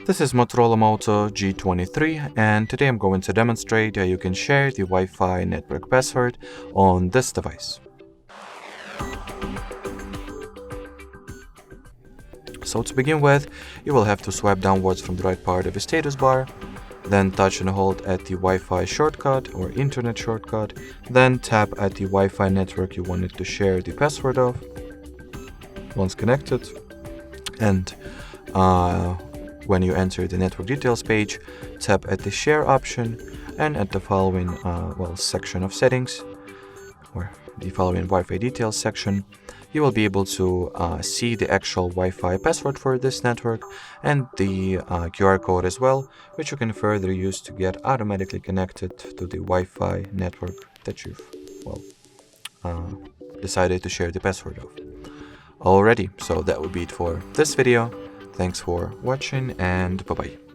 This is Motorola Moto G23, and today I'm going to demonstrate how you can share the Wi-Fi network password on this device. So to begin with, you will have to swipe downwards from the right part of the status bar, then touch and hold at the Wi-Fi shortcut or internet shortcut, then tap at the Wi-Fi network you wanted to share the password of once connected, and when you enter the network details page, tap at the share option, and at the following section of settings, or the following Wi-Fi details section, you will be able to see the actual Wi-Fi password for this network and the QR code as well, which you can further use to get automatically connected to the Wi-Fi network that you've decided to share the password of. Alrighty, so that would be it for this video. Thanks for watching, and bye-bye.